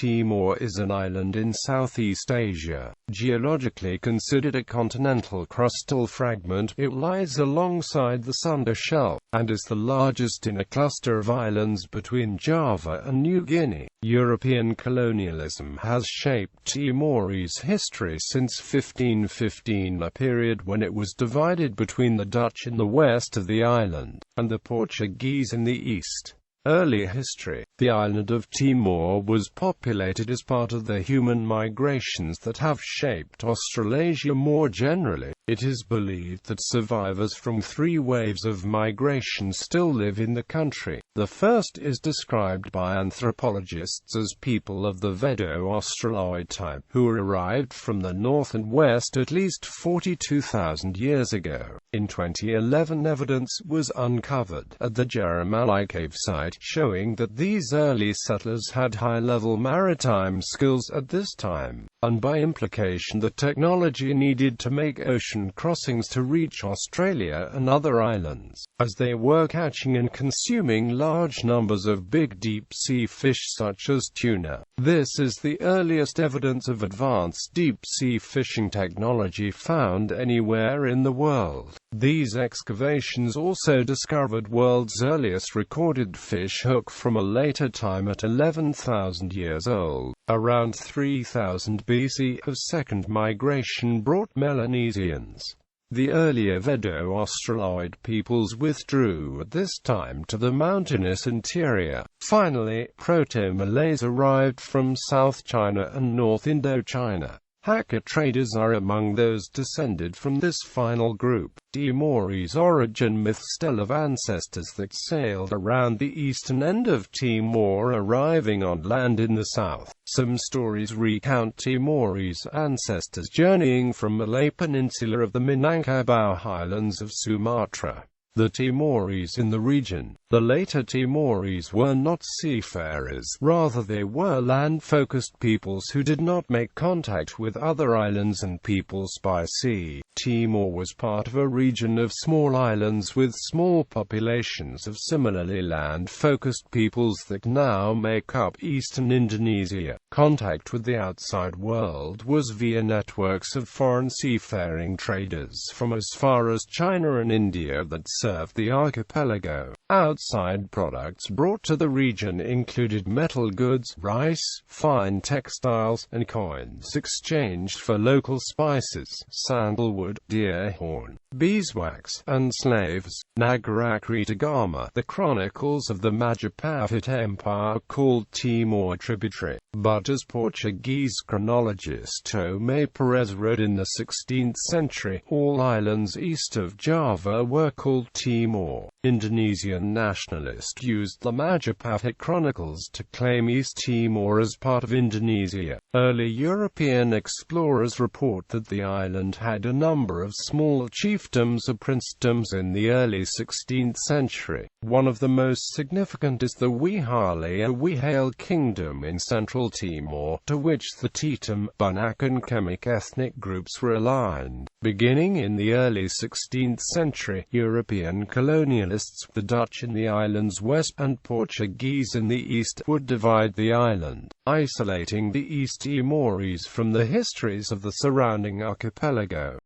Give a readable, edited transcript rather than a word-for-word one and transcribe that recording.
Timor is an island in Southeast Asia, geologically considered a continental crustal fragment. It lies alongside the Sunda shelf, and is the largest in a cluster of islands between Java and New Guinea. European colonialism has shaped Timorese history since 1515, a period when it was divided between the Dutch in the west of the island, and the Portuguese in the east. Early history. The island of Timor was populated as part of the human migrations that have shaped Australasia more generally. It is believed that survivors from 3 waves of migration still live in the country. The first is described by anthropologists as people of the Vedo-Australoid type, who arrived from the north and west at least 42,000 years ago. In 2011, evidence was uncovered at the Jaramali cave site, showing that these early settlers had high-level maritime skills at this time, and by implication the technology needed to make ocean crossings to reach Australia and other islands, as they were catching and consuming large numbers of big deep-sea fish such as tuna. This is the earliest evidence of advanced deep-sea fishing technology found anywhere in the world. These excavations also discovered world's earliest recorded fish hook from a later time at 11,000 years old. Around 3000 BC, a second migration brought Melanesians. The earlier Vedo-Australoid peoples withdrew at this time to the mountainous interior. Finally, Proto-Malays arrived from South China and North Indochina. Hakka traders are among those descended from this final group. Timorese origin myths tell of ancestors that sailed around the eastern end of Timor, arriving on land in the south. Some stories recount Timorese ancestors journeying from Malay Peninsula of the Minangkabau highlands of Sumatra. The Timorese in the region. The later Timorese were not seafarers, rather they were land-focused peoples who did not make contact with other islands and peoples by sea. Timor was part of a region of small islands with small populations of similarly land-focused peoples that now make up eastern Indonesia. Contact with the outside world was via networks of foreign seafaring traders from as far as China and India that served the archipelago. Outside products brought to the region included metal goods, rice, fine textiles, and coins exchanged for local spices, sandalwood, deer horn, beeswax, and slaves. Nagarakretagama. The chronicles of the Majapahit Empire called Timor tributary, but as Portuguese chronologist Tomé Perez wrote in the 16th century, all islands east of Java were called Timor. Indonesian nationalists used the Majapahit chronicles to claim East Timor as part of Indonesia. Early European explorers report that the island had a number of small chiefdoms or princedoms in the early 16th century. One of the most significant is the Wihale Kingdom in central Timor, to which the Tetum, Banak and Kemik ethnic groups were aligned. Beginning in the early 16th century, European colonialists, the Dutch in the island's west and Portuguese in the east, would divide the island, isolating the East Timorese from the histories of the surrounding archipelago.